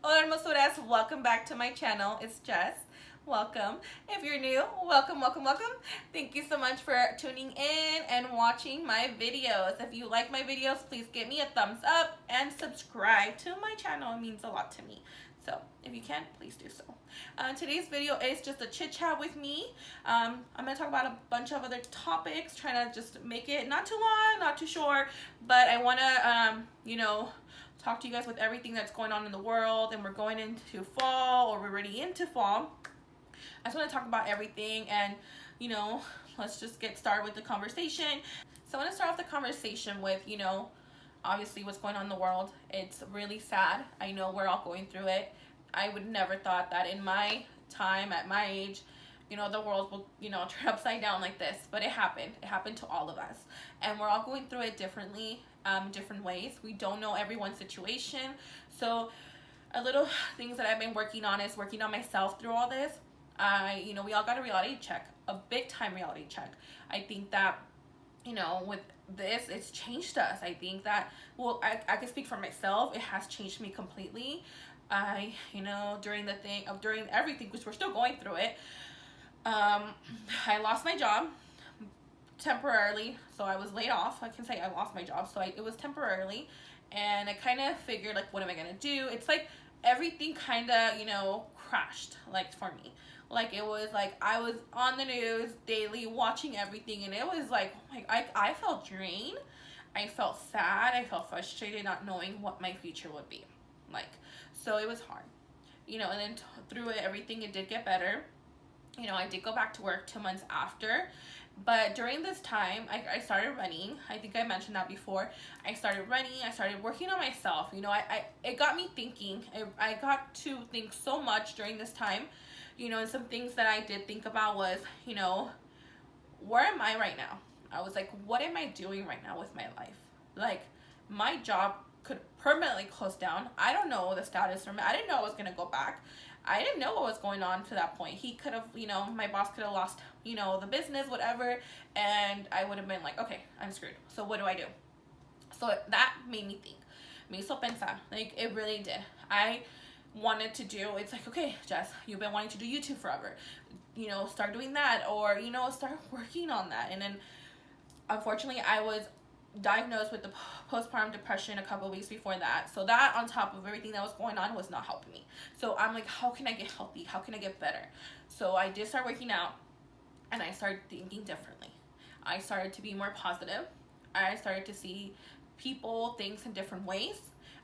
Hola hermosuras, welcome back to my channel. It's Jess. Welcome. If you're new, welcome. Thank you so much for tuning in and watching my videos. If you like my videos, please give me a thumbs up and subscribe to my channel. It means a lot to me. So if you can, please do so. Today's video is just a chit chat with me. I'm going to talk about a bunch of other topics, trying to just make it not too long, not too short, but I want to, talk to you guys with everything that's going on in the world, and we're going into fall, or we're already into fall. I just want to talk about everything, and let's just get started with the conversation. So I want to start off the conversation with, obviously what's going on in the world. It's really sad. I know we're all going through it. I would never thought that in my time, at my age, the world will, turn upside down like this, but it happened. It happened to all of us, and we're all going through it differently, different ways. We don't know everyone's situation, so a little things that I've been working on is working on myself through all this. We all got a reality check, a big time reality check. I think that, with this, it's changed us. I think that, I can speak for myself. It has changed me completely. During everything, because we're still going through it, I lost my job temporarily, so I was laid off. I can say I lost my job, so it was temporarily, and I kind of figured, like, what am I gonna do? It's like everything kind of crashed, like, for me. Like, it was like I was on the news daily watching everything, and it was like I felt drained, I felt sad, I felt frustrated, not knowing what my future would be like. So it was hard, and then through it, everything, it did get better. I did go back to work 2 months after, but during this time, I started running. I think I mentioned that before. I started running. I started working on myself. It got me thinking. I got to think so much during this time. And some things that I did think about was, where am I right now? I was like, what am I doing right now with my life? Like, my job could permanently close down. I don't know the status from it. I didn't know I was going to go back. I didn't know what was going on to that point. He could have, my boss could have lost, the business, whatever, and I would have been like, okay, I'm screwed. So what do I do? So that made me think. Me hizo pensar. Like, it really did. I wanted to do, it's like, okay, Jess, you've been wanting to do YouTube forever. Start doing that, or, start working on that. And then, unfortunately, I was diagnosed with the postpartum depression a couple of weeks before that. So that, on top of everything that was going on, was not helping me. So I'm like, how can I get healthy? How can I get better? So I did start working out, and I started thinking differently. I started to be more positive. I started to see people, things in different ways.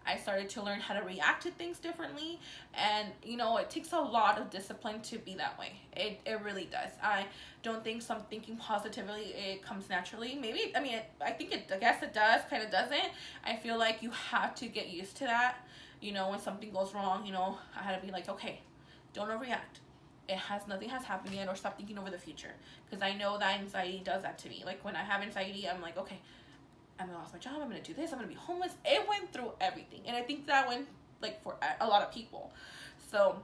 I started to learn how to react to things differently, and it takes a lot of discipline to be that way. It really does. I don't think some thinking positively, it comes naturally. Maybe, I guess it does, kind of doesn't. I feel like you have to get used to that. When something goes wrong, I had to be like, okay, don't overreact. Nothing has happened yet, or stop thinking over the future, because I know that anxiety does that to me. Like, when I have anxiety, I'm like, okay, I'm gonna lose my job, I'm gonna do this, I'm gonna be homeless. It went through everything, and I think that went, like, for a lot of people. So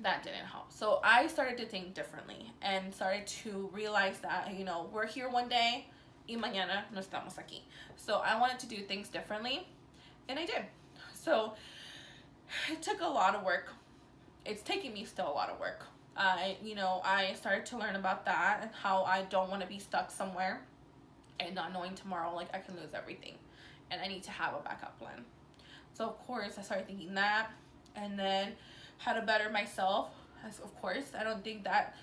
that didn't help. So I started to think differently, and started to realize that, we're here one day, y mañana no estamos aquí. So I wanted to do things differently, and I did. So it took a lot of work. It's taking me still a lot of work. I started to learn about that, and how I don't want to be stuck somewhere and not knowing tomorrow, like, I can lose everything, and I need to have a backup plan. So of course I started thinking that, and then how to better myself. As, of course, I don't think that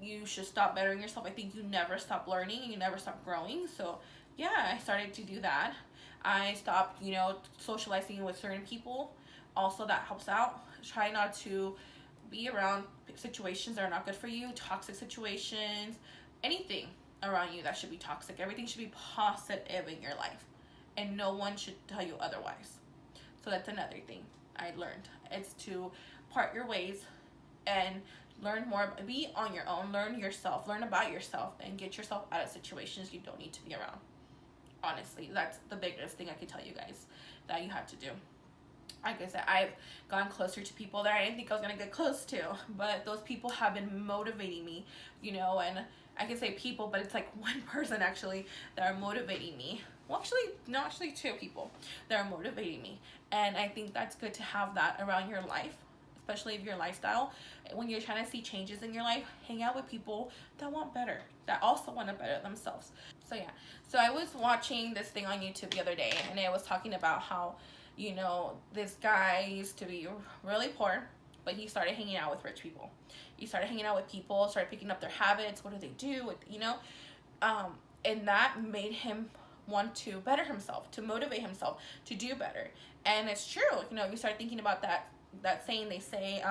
you should stop bettering yourself. I think you never stop learning, and you never stop growing. So yeah, I started to do that. I stopped socializing with certain people. Also, that helps out. Try not to be around situations that are not good for you, toxic situations, anything around you that should be toxic. Everything should be positive in your life, and no one should tell you otherwise. So that's another thing I learned. It's to part your ways and learn more, be on your own, learn yourself, learn about yourself, and get yourself out of situations you don't need to be around. Honestly, that's the biggest thing I can tell you guys that you have to do. Like I said, I've gone closer to people that I didn't think I was going to get close to, but those people have been motivating me, and I can say people, but it's like one person actually that are motivating me Well, actually, no, actually 2 people that are motivating me. And I think that's good to have that around your life, especially if your lifestyle. When you're trying to see changes in your life, hang out with people that want better, that also want to better themselves. So yeah, so I was watching this thing on YouTube the other day, and it was talking about how, this guy used to be really poor, but he started hanging out with rich people. He started hanging out with people, started picking up their habits. What do they do? And that made him want to better himself, to motivate himself to do better. And it's true. You start thinking about that saying they say,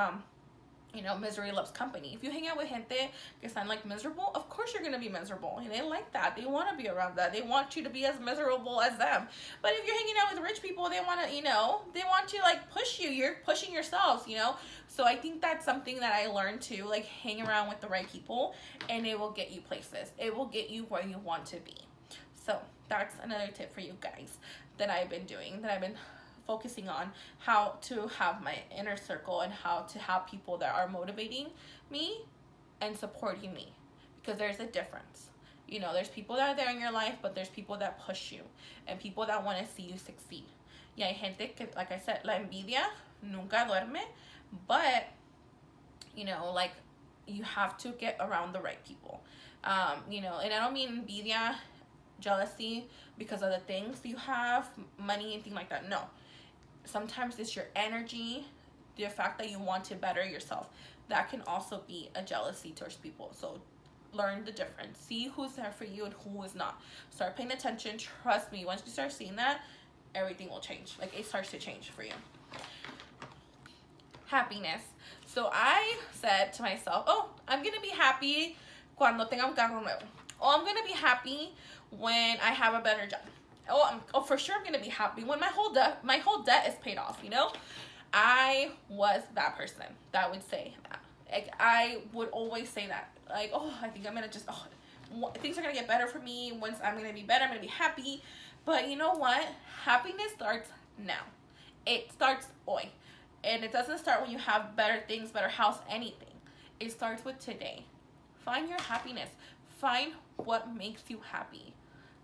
misery loves company. If you hang out with gente que están like miserable, of course you're gonna be miserable. And they like that. They want to be around that. They want you to be as miserable as them. But if you're hanging out with rich people, they want to, they want to like push you. You're pushing yourselves, So I think that's something that I learned too, like hang around with the right people, and it will get you places. It will get you where you want to be. So that's another tip for you guys that I've been doing, that I've been focusing on, how to have my inner circle and how to have people that are motivating me and supporting me, because there's a difference. There's people that are there in your life, but there's people that push you and people that want to see you succeed. Y hay gente que, like I said, la envidia nunca duerme, but like you have to get around the right people. And I don't mean envidia, jealousy because of the things you have, money, anything like that. No. Sometimes it's your energy, the fact that you want to better yourself. That can also be a jealousy towards people. So learn the difference. See who's there for you and who is not. Start paying attention. Trust me, once you start seeing that, everything will change. Like, it starts to change for you. Happiness. So I said to myself, I'm going to be happy cuando tenga un carro nuevo. I'm going to be happy when I have a better job. For sure I'm going to be happy when my whole debt is paid off, I was that person that would say that. Like, I would always say that. Like, I think I'm going to just, things are going to get better for me. Once I'm going to be better, I'm going to be happy. But you know what? Happiness starts now. It starts hoy. And it doesn't start when you have better things, better house, anything. It starts with today. Find your happiness. Find what makes you happy.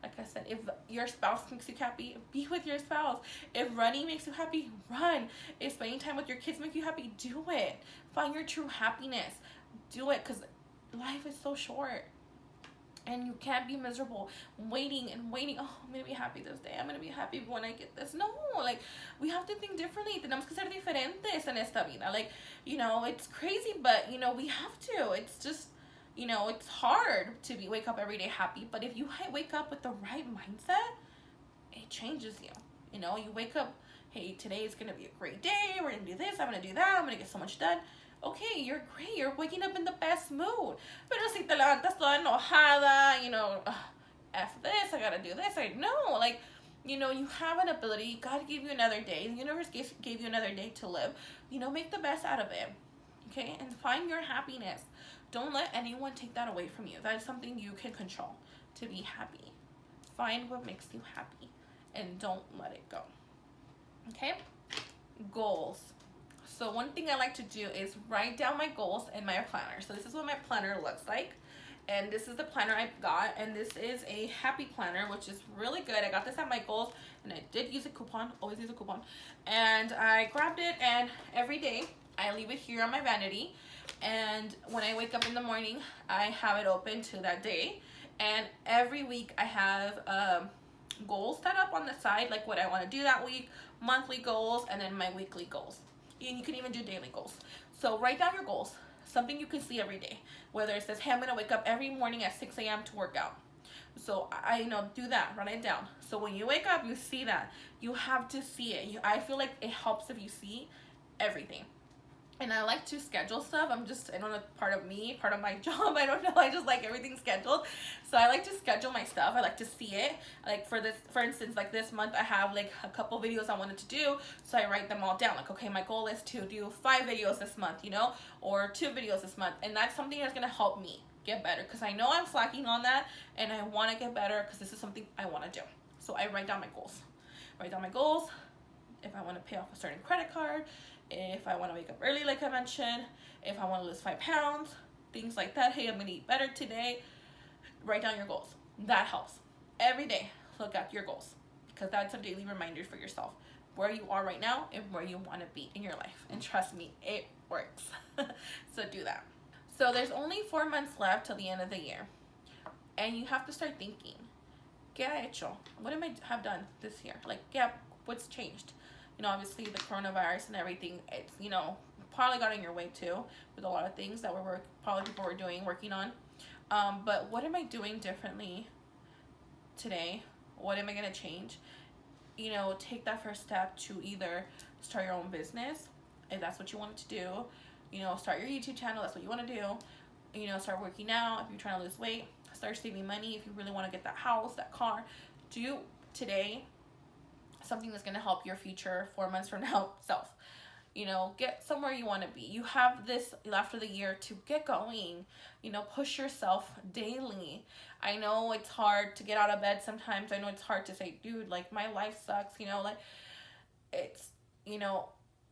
Like I said, if your spouse makes you happy, be with your spouse. If running makes you happy, run. If spending time with your kids makes you happy, do it. Find your true happiness. Do it, because life is so short. And you can't be miserable waiting and waiting. I'm going to be happy this day. I'm going to be happy when I get this. No, like, we have to think differently. Tenemos que ser diferentes en esta vida. Like, it's crazy, but, we have to. It's just, it's hard to wake up every day happy, but if you wake up with the right mindset, it changes you. You wake up, hey, today is going to be a great day. We're going to do this. I'm going to do that. I'm going to get so much done. Okay, you're great. You're waking up in the best mood. Pero si te levantas toda enojada, F this, I got to do this. No, like, you have an ability. God gave you another day. The universe gave you another day to live. Make the best out of it. Okay? And find your happiness. Don't let anyone take that away from you. That is something you can control to be happy. Find what makes you happy and don't let it go. Okay? Goals. So one thing I like to do is write down my goals in my planner. So this is what my planner looks like. And this is the planner I got. And this is a happy planner, which is really good. I got this at Michael's, and I did use a coupon. Always use a coupon. And I grabbed it, and every day I leave it here on my vanity. And when I wake up in the morning, I have it open to that day. And every week I have goals set up on the side, like what I want to do that week, monthly goals, and then my weekly goals. And you can even do daily goals. So write down your goals, something you can see every day. Whether it says, hey, I'm going to wake up every morning at 6 a.m. to work out. So I do that, write it down. So when you wake up, you see that. You have to see it. I feel like it helps if you see everything. And I like to schedule stuff. I don't know, part of my job. I don't know. I just like everything scheduled. So I like to schedule my stuff. I like to see it. Like for instance, like this month, I have like a couple videos I wanted to do. So I write them all down. Like, okay, my goal is to do 5 videos this month, or 2 videos this month. And that's something that's going to help me get better, because I know I'm slacking on that and I want to get better because this is something I want to do. So I write down my goals. If I want to pay off a certain credit card, if I want to wake up early, like I mentioned, if I want to lose 5 pounds, things like that. Hey, I'm going to eat better today. Write down your goals. That helps. Every day. look at your goals, because that's a daily reminder for yourself where you are right now and where you want to be in your life. And trust me, it works. So do that. So there's only 4 months left till the end of the year, and you have to start thinking, ¿qué ha hecho? What am I have done this year? Like, yeah, what's changed? You know, obviously the coronavirus and everything, it's, you know, probably got in your way too with a lot of things that probably people were working on. But what am I doing differently today? What am I going to change? You know, take that first step to either start your own business, if that's what you want to do. You know, start your YouTube channel, that's what you want to do. You know, start working out if you're trying to lose weight. Start saving money if you really want to get that house, that car. Do today something that's going to help your future 4 months from now self. You know, get somewhere you want to be. You have this after the year to get going. You know, push yourself daily. I know it's hard to get out of bed sometimes. I know it's hard to say, dude, like, my life sucks. You know, like, it's, you know,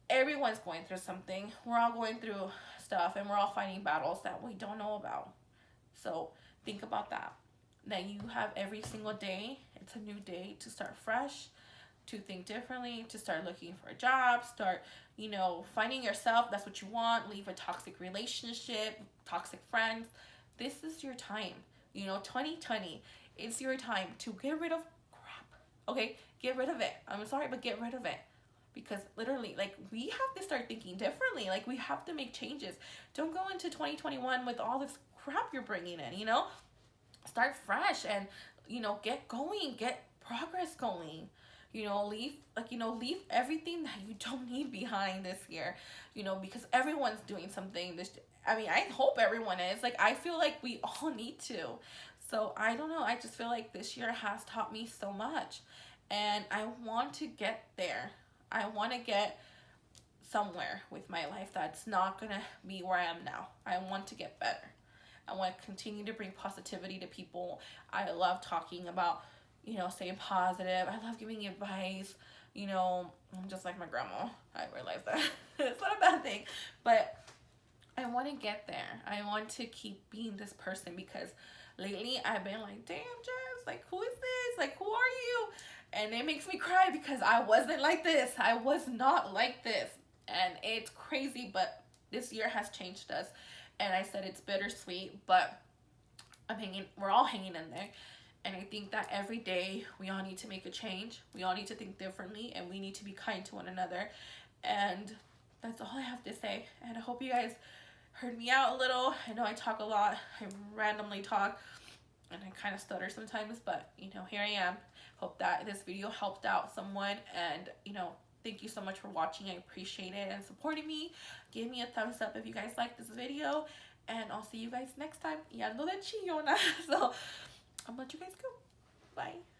everyone's going through something. We're all going through stuff, and we're all fighting battles that we don't know about. So think about that. That you have every single day. It's a new day to start fresh, to think differently, to start looking for a job, start, you know, finding yourself. That's what you want. Leave a toxic relationship, toxic friends. This is your time. You know, 2020, it's your time to get rid of crap. Okay? Get rid of it. I'm sorry, but get rid of it. Because literally, like, we have to start thinking differently. Like, we have to make changes. Don't go into 2021 with all this crap you're bringing in, you know? Start fresh and, you know, get going, get progress going. You know, leave everything that you don't need behind this year, you know, because everyone's doing something. I hope everyone is. Like, I feel like we all need to. So, I don't know. I just feel like this year has taught me so much. And I want to get there. I want to get somewhere with my life that's not going to be where I am now. I want to get better. I want to continue to bring positivity to people. I love talking about, you know, staying positive. I love giving advice. You know, I'm just like my grandma. I realize that. It's not a bad thing. But I want to get there. I want to keep being this person, because lately I've been like, damn, Jess, like, who is this? Like, who are you? And it makes me cry because I wasn't like this. I was not like this. And it's crazy, but this year has changed us. And I said it's bittersweet, but we're all hanging in there. And I think that every day we all need to make a change. We all need to think differently, and we need to be kind to one another. And that's all I have to say. And I hope you guys heard me out a little. I know I talk a lot. I randomly talk, and I kind of stutter sometimes, but, you know, here I am. Hope that this video helped out someone. And, you know, thank you so much for watching. I appreciate it and supporting me. Give me a thumbs up if you guys like this video. And I'll see you guys next time. Y ando de chillona. So, I'll let you guys go. Bye.